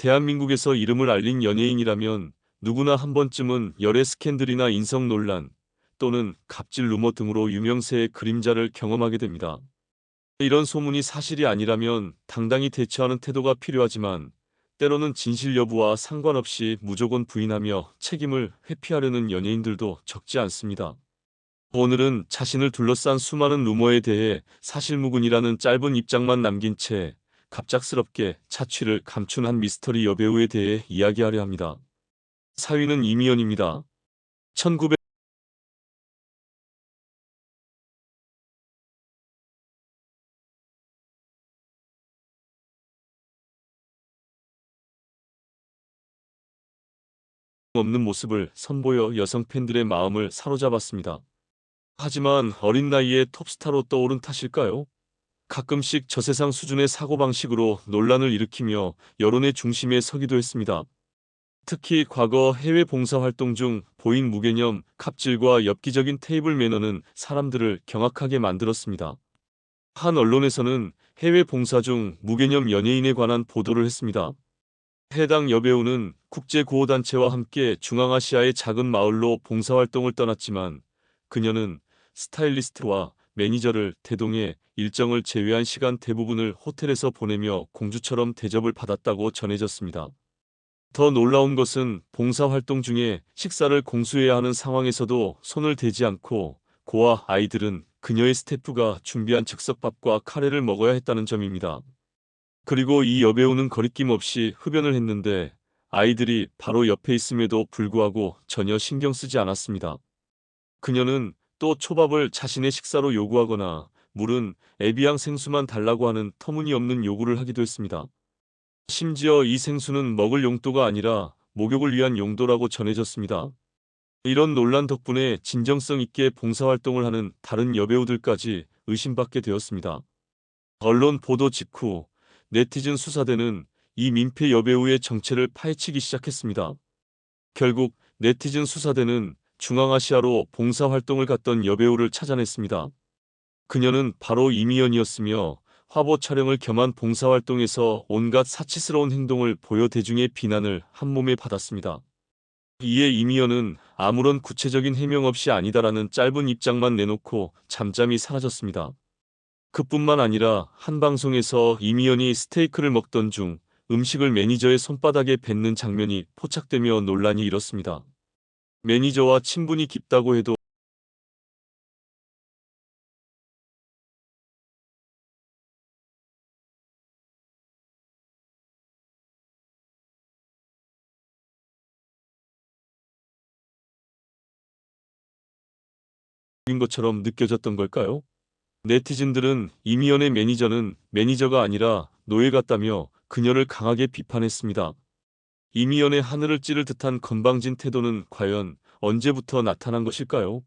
대한민국에서 이름을 알린 연예인이라면 누구나 한 번쯤은 열애 스캔들이나 인성 논란 또는 갑질 루머 등으로 유명세의 그림자를 경험하게 됩니다. 이런 소문이 사실이 아니라면 당당히 대처하는 태도가 필요하지만 때로는 진실 여부와 상관없이 무조건 부인하며 책임을 회피하려는 연예인들도 적지 않습니다. 오늘은 자신을 둘러싼 수많은 루머에 대해 사실무근이라는 짧은 입장만 남긴 채 갑작스럽게 차취를 감춘 한 미스터리 여배우에 대해 이야기하려 합니다. 사위는 이미연입니다. 1900 없는 모습을 선보여 여성 팬들의 마음을 사로잡았습니다. 하지만 어린 나이에 톱스타로 떠오른 탓일까요? 가끔씩 저세상 수준의 사고방식으로 논란을 일으키며 여론의 중심에 서기도 했습니다. 특히 과거 해외 봉사활동 중 보인 무개념 갑질과 엽기적인 테이블 매너는 사람들을 경악하게 만들었습니다. 한 언론에서는 해외 봉사 중 무개념 연예인에 관한 보도를 했습니다. 해당 여배우는 국제구호단체와 함께 중앙아시아의 작은 마을로 봉사활동을 떠났지만 그녀는 스타일리스트와 매니저를 대동해 일정을 제외한 시간 대부분을 호텔에서 보내며 공주처럼 대접을 받았다고 전해졌습니다. 더 놀라운 것은 봉사활동 중에 식사를 공수해야 하는 상황에서도 손을 대지 않고 고아 아이들은 그녀의 스태프가 준비한 즉석밥과 카레를 먹어야 했다는 점입니다. 그리고 이 여배우는 거리낌 없이 흡연을 했는데 아이들이 바로 옆에 있음에도 불구하고 전혀 신경 쓰지 않았습니다. 그녀는 또 초밥을 자신의 식사로 요구하거나 물은 에비앙 생수만 달라고 하는 터무니없는 요구를 하기도 했습니다. 심지어 이 생수는 먹을 용도가 아니라 목욕을 위한 용도라고 전해졌습니다. 이런 논란 덕분에 진정성 있게 봉사활동을 하는 다른 여배우들까지 의심받게 되었습니다. 언론 보도 직후 네티즌 수사대는 이 민폐 여배우의 정체를 파헤치기 시작했습니다. 결국 네티즌 수사대는 중앙아시아로 봉사활동을 갔던 여배우를 찾아냈습니다. 그녀는 바로 이미연이었으며 화보 촬영을 겸한 봉사활동에서 온갖 사치스러운 행동을 보여 대중의 비난을 한몸에 받았습니다. 이에 이미연은 아무런 구체적인 해명 없이 아니다라는 짧은 입장만 내놓고 잠잠히 사라졌습니다. 그뿐만 아니라 한 방송에서 이미연이 스테이크를 먹던 중 음식을 매니저의 손바닥에 뱉는 장면이 포착되며 논란이 일었습니다. 매니저와 친분이 깊다고 해도 인 것처럼 느껴졌던 걸까요? 네티즌들은 이미연의 매니저는 매니저가 아니라 노예 같다며 그녀를 강하게 비판했습니다. 이미연의 하늘을 찌를 듯한 건방진 태도는 과연 언제부터 나타난 것일까요?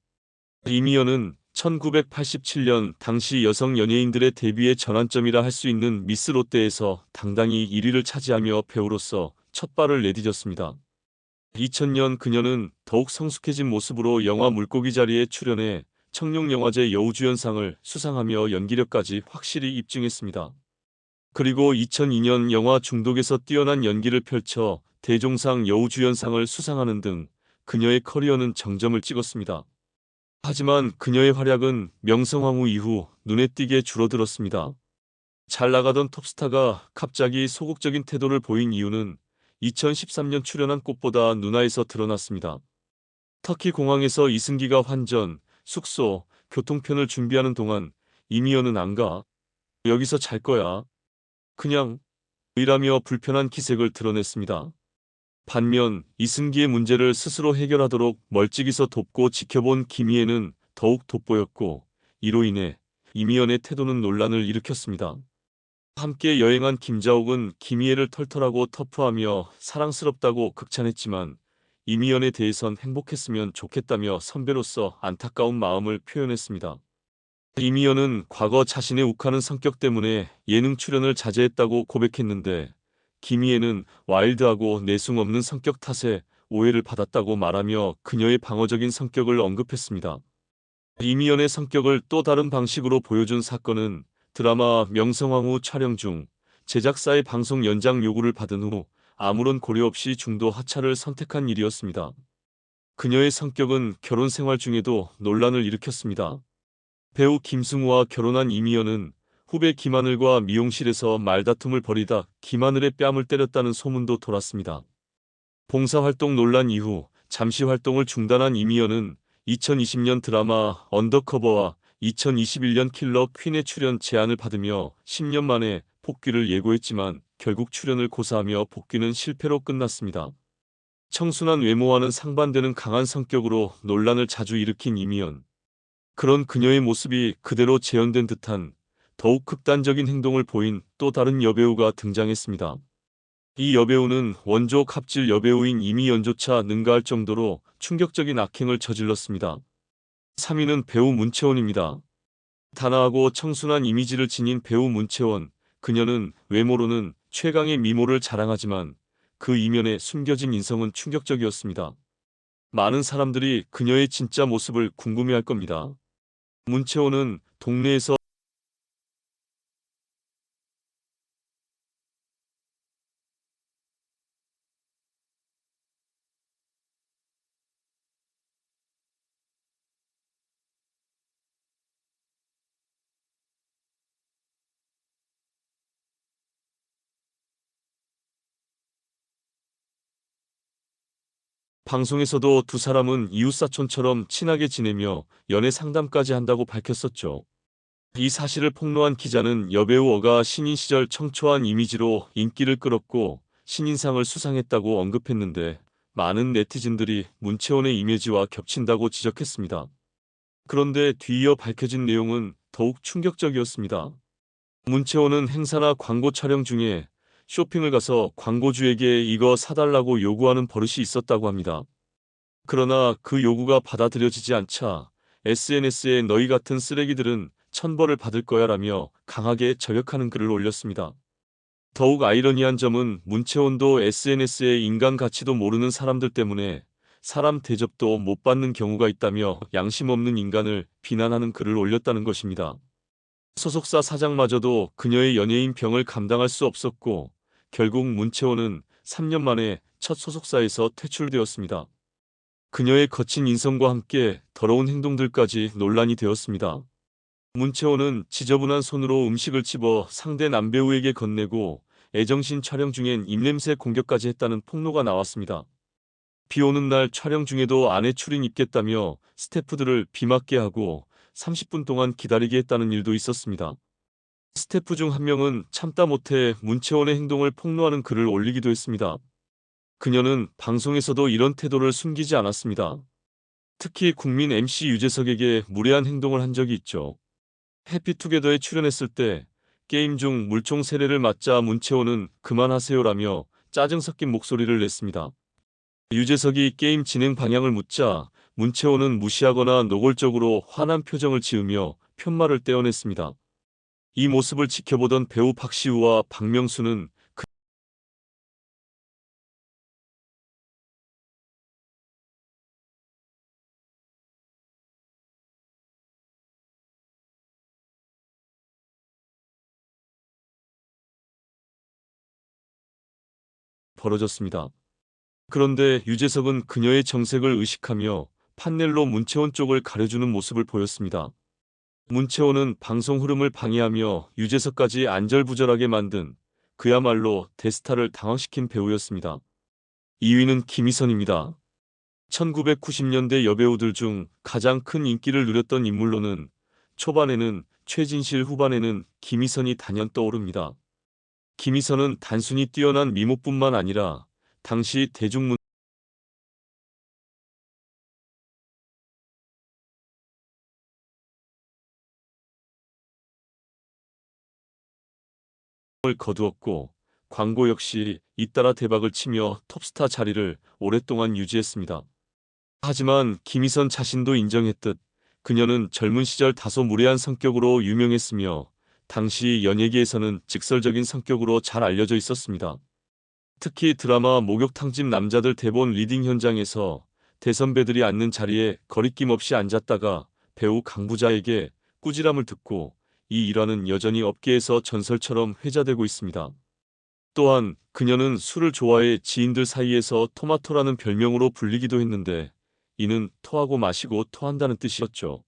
이미연은 1987년 당시 여성 연예인들의 데뷔의 전환점이라 할 수 있는 미스 롯데에서 당당히 1위를 차지하며 배우로서 첫 발을 내디뎠습니다. 2000년 그녀는 더욱 성숙해진 모습으로 영화 물고기 자리에 출연해 청룡영화제 여우주연상을 수상하며 연기력까지 확실히 입증했습니다. 그리고 2002년 영화 중독에서 뛰어난 연기를 펼쳐 대종상 여우주연상을 수상하는 등 그녀의 커리어는 정점을 찍었습니다. 하지만 그녀의 활약은 명성황후 이후 눈에 띄게 줄어들었습니다. 잘 나가던 톱스타가 갑자기 소극적인 태도를 보인 이유는 2013년 출연한 꽃보다 누나에서 드러났습니다. 터키 공항에서 이승기가 환전, 숙소, 교통편을 준비하는 동안 이미연은 안 가. 여기서 잘 거야. 그냥 이라며 불편한 기색을 드러냈습니다. 반면 이승기의 문제를 스스로 해결하도록 멀찍이서 돕고 지켜본 김희애는 더욱 돋보였고 이로 인해 이미연의 태도는 논란을 일으켰습니다. 함께 여행한 김자옥은 김희애를 털털하고 터프하며 사랑스럽다고 극찬했지만 이미연에 대해선 행복했으면 좋겠다며 선배로서 안타까운 마음을 표현했습니다. 이미연은 과거 자신의 욱하는 성격 때문에 예능 출연을 자제했다고 고백했는데 김희애는 와일드하고 내숭 없는 성격 탓에 오해를 받았다고 말하며 그녀의 방어적인 성격을 언급했습니다. 이미연의 성격을 또 다른 방식으로 보여준 사건은 드라마 명성황후 촬영 중 제작사의 방송 연장 요구를 받은 후 아무런 고려 없이 중도 하차를 선택한 일이었습니다. 그녀의 성격은 결혼 생활 중에도 논란을 일으켰습니다. 배우 김승우와 결혼한 이미연은 후배 김하늘과 미용실에서 말다툼을 벌이다 김하늘의 뺨을 때렸다는 소문도 돌았습니다. 봉사활동 논란 이후 잠시 활동을 중단한 이미연은 2020년 드라마 언더커버와 2021년 킬러 퀸의 출연 제안을 받으며 10년 만에 복귀를 예고했지만 결국 출연을 고사하며 복귀는 실패로 끝났습니다. 청순한 외모와는 상반되는 강한 성격으로 논란을 자주 일으킨 이미연. 그런 그녀의 모습이 그대로 재현된 듯한 더욱 극단적인 행동을 보인 또 다른 여배우가 등장했습니다. 이 여배우는 원조 갑질 여배우인 이미연조차 능가할 정도로 충격적인 악행을 저질렀습니다. 3위는 배우 문채원입니다. 단아하고 청순한 이미지를 지닌 배우 문채원. 그녀는 외모로는 최강의 미모를 자랑하지만 그 이면에 숨겨진 인성은 충격적이었습니다. 많은 사람들이 그녀의 진짜 모습을 궁금해할 겁니다. 문채원은 동네에서 방송에서도 두 사람은 이웃사촌처럼 친하게 지내며 연애 상담까지 한다고 밝혔었죠. 이 사실을 폭로한 기자는 여배우 어가 신인 시절 청초한 이미지로 인기를 끌었고 신인상을 수상했다고 언급했는데 많은 네티즌들이 문채원의 이미지와 겹친다고 지적했습니다. 그런데 뒤이어 밝혀진 내용은 더욱 충격적이었습니다. 문채원은 행사나 광고 촬영 중에 쇼핑을 가서 광고주에게 이거 사달라고 요구하는 버릇이 있었다고 합니다. 그러나 그 요구가 받아들여지지 않자 SNS에 너희 같은 쓰레기들은 천벌을 받을 거야 라며 강하게 저격하는 글을 올렸습니다. 더욱 아이러니한 점은 문채원도 SNS의 인간 가치도 모르는 사람들 때문에 사람 대접도 못 받는 경우가 있다며 양심 없는 인간을 비난하는 글을 올렸다는 것입니다. 소속사 사장마저도 그녀의 연예인 병을 감당할 수 없었고 결국 문채원은 3년 만에 첫 소속사에서 퇴출되었습니다. 그녀의 거친 인성과 함께 더러운 행동들까지 논란이 되었습니다. 문채원은 지저분한 손으로 음식을 집어 상대 남배우에게 건네고 애정신 촬영 중엔 입냄새 공격까지 했다는 폭로가 나왔습니다. 비 오는 날 촬영 중에도 아내 추린 입겠다며 스태프들을 비 맞게 하고 30분 동안 기다리게 했다는 일도 있었습니다. 스태프 중 한 명은 참다 못해 문채원의 행동을 폭로하는 글을 올리기도 했습니다. 그녀는 방송에서도 이런 태도를 숨기지 않았습니다. 특히 국민 MC 유재석에게 무례한 행동을 한 적이 있죠. 해피투게더에 출연했을 때 게임 중 물총 세례를 맞자 문채원은 그만하세요라며 짜증 섞인 목소리를 냈습니다. 유재석이 게임 진행 방향을 묻자 문채원은 무시하거나 노골적으로 화난 표정을 지으며 편말을 떼어냈습니다. 이 모습을 지켜보던 배우 박시우와 박명수는 벌어졌습니다. 그런데 유재석은 그녀의 정색을 의식하며 판넬로 문채원 쪽을 가려주는 모습을 보였습니다. 문채원은 방송 흐름을 방해하며 유재석까지 안절부절하게 만든 그야말로 대스타를 당황시킨 배우였습니다. 2위는 김희선입니다. 1990년대 여배우들 중 가장 큰 인기를 누렸던 인물로는 초반에는 최진실, 후반에는 김희선이 단연 떠오릅니다. 김희선은 단순히 뛰어난 미모뿐만 아니라 당시 대중문화를 거두었고 광고 역시 잇따라 대박을 치며 톱스타 자리를 오랫동안 유지했습니다. 하지만 김희선 자신도 인정했듯 그녀는 젊은 시절 다소 무례한 성격으로 유명했으며 당시 연예계에서는 직설적인 성격으로 잘 알려져 있었습니다. 특히 드라마 목욕탕집 남자들 대본 리딩 현장에서 대선배들이 앉는 자리에 거리낌 없이 앉았다가 배우 강부자에게 꾸지람을 듣고 이 일화는 여전히 업계에서 전설처럼 회자되고 있습니다. 또한 그녀는 술을 좋아해 지인들 사이에서 토마토라는 별명으로 불리기도 했는데 이는 토하고 마시고 토한다는 뜻이었죠.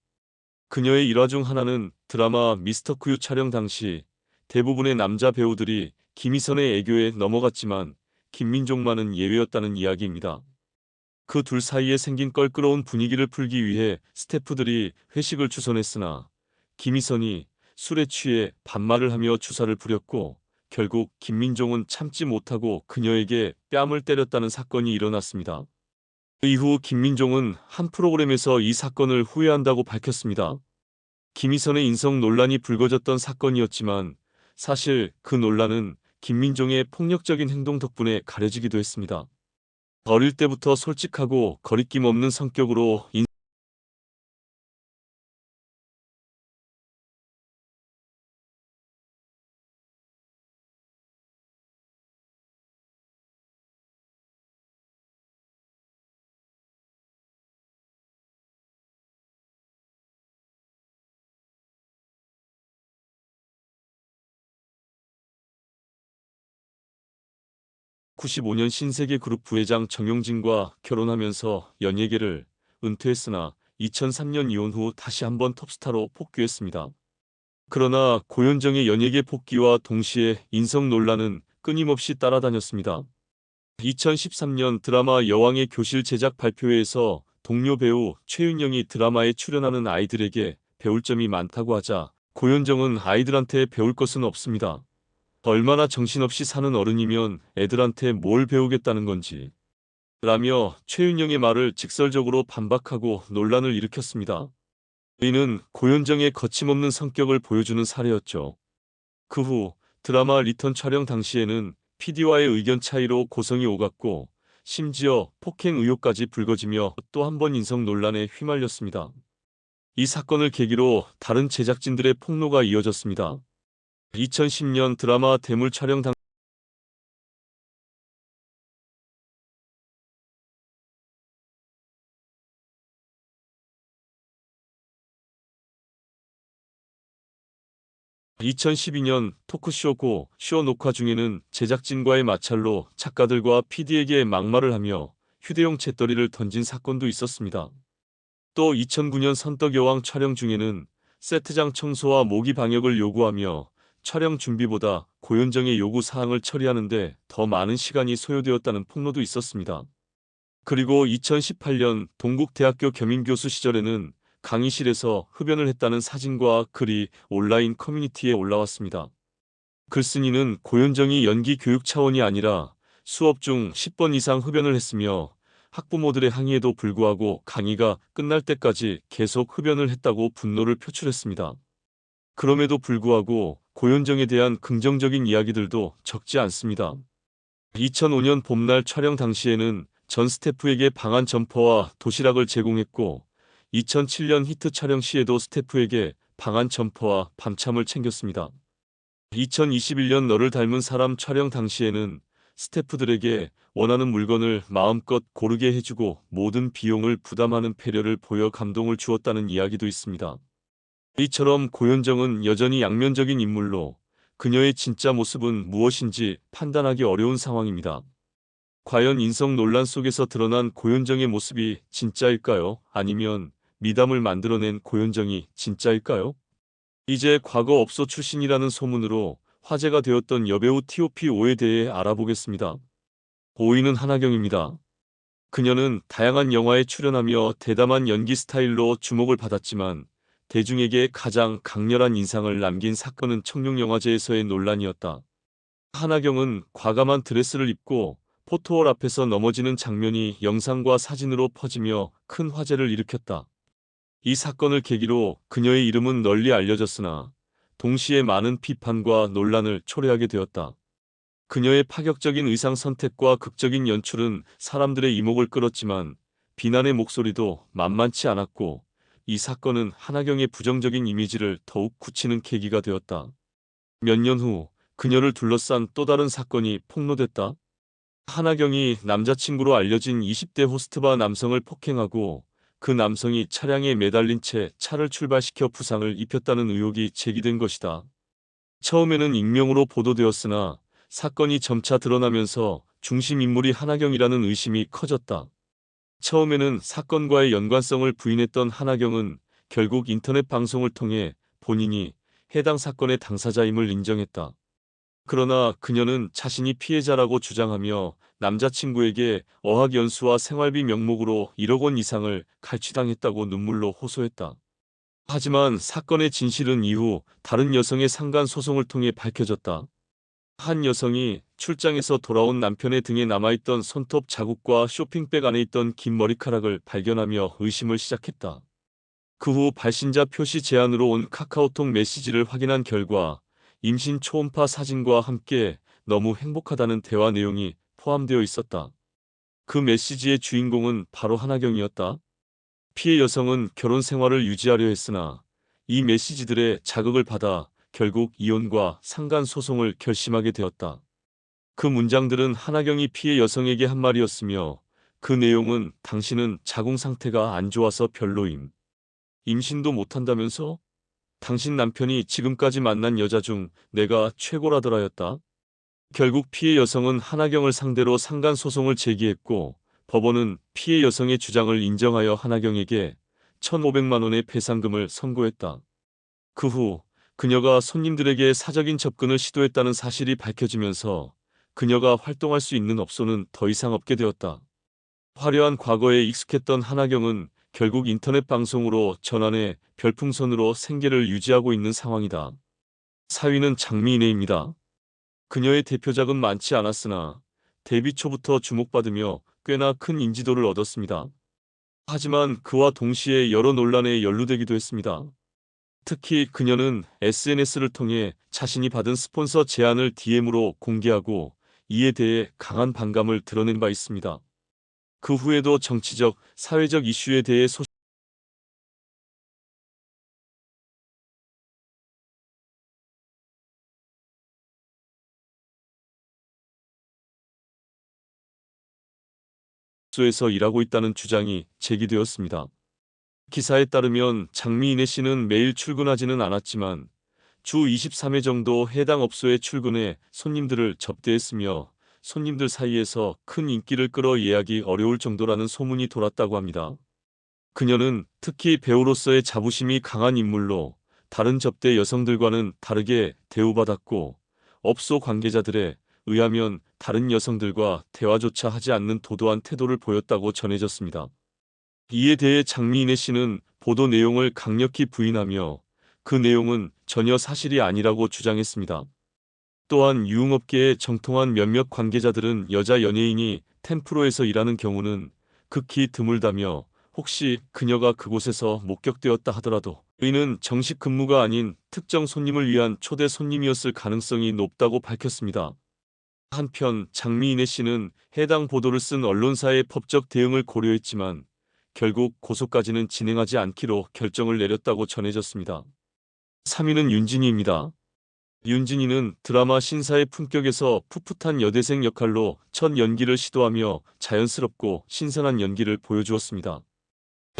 그녀의 일화 중 하나는 드라마 미스터 쿠유 촬영 당시 대부분의 남자 배우들이 김희선의 애교에 넘어갔지만 김민종만은 예외였다는 이야기입니다. 그 둘 사이에 생긴 껄끄러운 분위기를 풀기 위해 스태프들이 회식을 주선했으나 김희선이 술에 취해 반말을 하며 주사를 부렸고 결국 김민종은 참지 못하고 그녀에게 뺨을 때렸다는 사건이 일어났습니다. 이후 김민종은 한 프로그램에서 이 사건을 후회한다고 밝혔습니다. 김희선의 인성 논란이 불거졌던 사건이었지만 사실 그 논란은 김민종의 폭력적인 행동 덕분에 가려지기도 했습니다. 어릴 때부터 솔직하고 거리낌 없는 성격으로 95년 신세계 그룹 부회장 정용진과 결혼하면서 연예계를 은퇴했으나 2003년 이혼 후 다시 한번 톱스타로 복귀했습니다. 그러나 고현정의 연예계 복귀와 동시에 인성 논란은 끊임없이 따라다녔습니다. 2013년 드라마 여왕의 교실 제작 발표회에서 동료 배우 최윤영이 드라마에 출연하는 아이들에게 배울 점이 많다고 하자 고현정은 아이들한테 배울 것은 없습니다. 얼마나 정신없이 사는 어른이면 애들한테 뭘 배우겠다는 건지 라며 최윤영의 말을 직설적으로 반박하고 논란을 일으켰습니다. 이는 고현정의 거침없는 성격을 보여주는 사례였죠. 그 후 드라마 리턴 촬영 당시에는 PD와의 의견 차이로 고성이 오갔고 심지어 폭행 의혹까지 불거지며 또 한 번 인성 논란에 휘말렸습니다. 이 사건을 계기로 다른 제작진들의 폭로가 이어졌습니다. 2010년 드라마 대물 촬영 당 2012년 토크쇼 고 쇼 녹화 중에는 제작진과의 마찰로 작가들과 PD에게 막말을 하며 휴대용 잿더리를 던진 사건도 있었습니다. 또 2009년 선덕여왕 촬영 중에는 세트장 청소와 모기 방역을 요구하며 촬영 준비보다 고현정의 요구 사항을 처리하는데 더 많은 시간이 소요되었다는 폭로도 있었습니다. 그리고 2018년 동국대학교 겸임교수 시절에는 강의실에서 흡연을 했다는 사진과 글이 온라인 커뮤니티에 올라왔습니다. 글쓴이는 고현정이 연기 교육 차원이 아니라 수업 중 10번 이상 흡연을 했으며 학부모들의 항의에도 불구하고 강의가 끝날 때까지 계속 흡연을 했다고 분노를 표출했습니다. 그럼에도 불구하고 고현정에 대한 긍정적인 이야기들도 적지 않습니다. 2005년 봄날 촬영 당시에는 전 스태프에게 방한 점퍼와 도시락을 제공했고 2007년 히트 촬영 시에도 스태프에게 방한 점퍼와 밤참을 챙겼습니다. 2021년 너를 닮은 사람 촬영 당시에는 스태프들에게 원하는 물건을 마음껏 고르게 해주고 모든 비용을 부담하는 배려를 보여 감동을 주었다는 이야기도 있습니다. 이처럼 고현정은 여전히 양면적인 인물로 그녀의 진짜 모습은 무엇인지 판단하기 어려운 상황입니다. 과연 인성 논란 속에서 드러난 고현정의 모습이 진짜일까요? 아니면 미담을 만들어낸 고현정이 진짜일까요? 이제 과거 업소 출신이라는 소문으로 화제가 되었던 여배우 TOP5에 대해 알아보겠습니다. 5위는 한하경입니다. 그녀는 다양한 영화에 출연하며 대담한 연기 스타일로 주목을 받았지만 대중에게 가장 강렬한 인상을 남긴 사건은 청룡영화제에서의 논란이었다. 한하경은 과감한 드레스를 입고 포토월 앞에서 넘어지는 장면이 영상과 사진으로 퍼지며 큰 화제를 일으켰다. 이 사건을 계기로 그녀의 이름은 널리 알려졌으나 동시에 많은 비판과 논란을 초래하게 되었다. 그녀의 파격적인 의상 선택과 극적인 연출은 사람들의 이목을 끌었지만 비난의 목소리도 만만치 않았고 이 사건은 한하경의 부정적인 이미지를 더욱 굳히는 계기가 되었다. 몇 년 후 그녀를 둘러싼 또 다른 사건이 폭로됐다. 한하경이 남자친구로 알려진 20대 호스트바 남성을 폭행하고 그 남성이 차량에 매달린 채 차를 출발시켜 부상을 입혔다는 의혹이 제기된 것이다. 처음에는 익명으로 보도되었으나 사건이 점차 드러나면서 중심 인물이 하나경이라는 의심이 커졌다. 처음에는 사건과의 연관성을 부인했던 하나경은 결국 인터넷 방송을 통해 본인이 해당 사건의 당사자임을 인정했다. 그러나 그녀는 자신이 피해자라고 주장하며 남자친구에게 어학연수와 생활비 명목으로 1억 원 이상을 갈취당했다고 눈물로 호소했다. 하지만 사건의 진실은 이후 다른 여성의 상간 소송을 통해 밝혀졌다. 한 여성이 출장에서 돌아온 남편의 등에 남아있던 손톱 자국과 쇼핑백 안에 있던 긴 머리카락을 발견하며 의심을 시작했다. 그 후 발신자 표시 제안으로 온 카카오톡 메시지를 확인한 결과 임신 초음파 사진과 함께 너무 행복하다는 대화 내용이 포함되어 있었다. 그 메시지의 주인공은 바로 하나경이었다. 피해 여성은 결혼 생활을 유지하려 했으나 이 메시지들의 자극을 받아 결국 이혼과 상간 소송을 결심하게 되었다. 그 문장들은 하나경이 피해 여성에게 한 말이었으며 그 내용은 당신은 자궁 상태가 안 좋아서 별로임. 임신도 못한다면서? 당신 남편이 지금까지 만난 여자 중 내가 최고라더라였다. 결국 피해 여성은 하나경을 상대로 상간 소송을 제기했고 법원은 피해 여성의 주장을 인정하여 하나경에게 1,500만 원의 배상금을 선고했다. 그 후 그녀가 손님들에게 사적인 접근을 시도했다는 사실이 밝혀지면서 그녀가 활동할 수 있는 업소는 더 이상 없게 되었다. 화려한 과거에 익숙했던 하나경은 결국 인터넷 방송으로 전환해 별풍선으로 생계를 유지하고 있는 상황이다. 사위는 장미인혜입니다. 그녀의 대표작은 많지 않았으나 데뷔 초부터 주목받으며 꽤나 큰 인지도를 얻었습니다. 하지만 그와 동시에 여러 논란에 연루되기도 했습니다. 특히 그녀는 SNS를 통해 자신이 받은 스폰서 제안을 DM으로 공개하고 이에 대해 강한 반감을 드러낸 바 있습니다. 그 후에도 정치적, 사회적 이슈에 대해 소에서 일하고 있다는 주장이 제기되었습니다. 기사에 따르면 장미인혜 씨는 매일 출근하지는 않았지만 주 23회 정도 해당 업소에 출근해 손님들을 접대했으며 손님들 사이에서 큰 인기를 끌어 예약이 어려울 정도라는 소문이 돌았다고 합니다. 그녀는 특히 배우로서의 자부심이 강한 인물로 다른 접대 여성들과는 다르게 대우받았고 업소 관계자들에 의하면 다른 여성들과 대화조차 하지 않는 도도한 태도를 보였다고 전해졌습니다. 이에 대해 장미인혜 씨는 보도 내용을 강력히 부인하며 그 내용은 전혀 사실이 아니라고 주장했습니다. 또한 유흥업계의 정통한 몇몇 관계자들은 여자 연예인이 템프로에서 일하는 경우는 극히 드물다며 혹시 그녀가 그곳에서 목격되었다 하더라도 이는 정식 근무가 아닌 특정 손님을 위한 초대 손님이었을 가능성이 높다고 밝혔습니다. 한편 장미인혜 씨는 해당 보도를 쓴 언론사의 법적 대응을 고려했지만 결국 고소까지는 진행하지 않기로 결정을 내렸다고 전해졌습니다. 3위는 윤진이입니다. 윤진이는 드라마 신사의 품격에서 풋풋한 여대생 역할로 첫 연기를 시도하며 자연스럽고 신선한 연기를 보여주었습니다.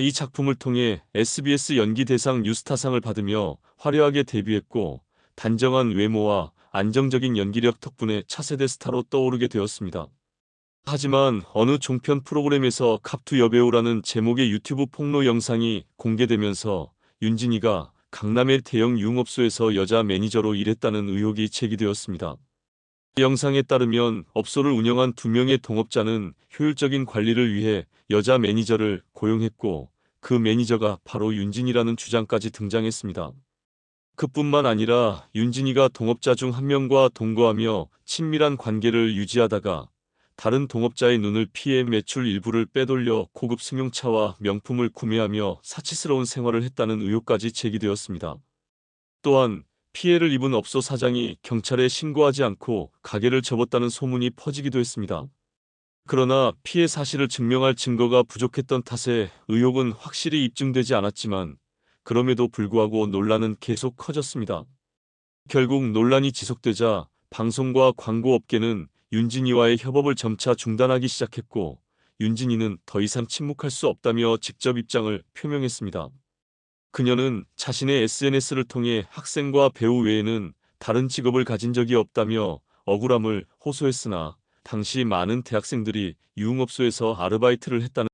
이 작품을 통해 SBS 연기대상 뉴스타상을 받으며 화려하게 데뷔했고 단정한 외모와 안정적인 연기력 덕분에 차세대 스타로 떠오르게 되었습니다. 하지만 어느 종편 프로그램에서 갑투 여배우라는 제목의 유튜브 폭로 영상이 공개되면서 윤진이가 강남의 대형 유흥업소에서 여자 매니저로 일했다는 의혹이 제기되었습니다. 영상에 따르면 업소를 운영한 2명의 동업자는 효율적인 관리를 위해 여자 매니저를 고용했고 그 매니저가 바로 윤진이라는 주장까지 등장했습니다. 그뿐만 아니라 윤진이가 동업자 중 한 명과 동거하며 친밀한 관계를 유지하다가 다른 동업자의 눈을 피해 매출 일부를 빼돌려 고급 승용차와 명품을 구매하며 사치스러운 생활을 했다는 의혹까지 제기되었습니다. 또한 피해를 입은 업소 사장이 경찰에 신고하지 않고 가게를 접었다는 소문이 퍼지기도 했습니다. 그러나 피해 사실을 증명할 증거가 부족했던 탓에 의혹은 확실히 입증되지 않았지만 그럼에도 불구하고 논란은 계속 커졌습니다. 결국 논란이 지속되자 방송과 광고업계는 윤진이와의 협업을 점차 중단하기 시작했고 윤진이는 더 이상 침묵할 수 없다며 직접 입장을 표명했습니다. 그녀는 자신의 SNS를 통해 학생과 배우 외에는 다른 직업을 가진 적이 없다며 억울함을 호소했으나 당시 많은 대학생들이 유흥업소에서 아르바이트를 했다는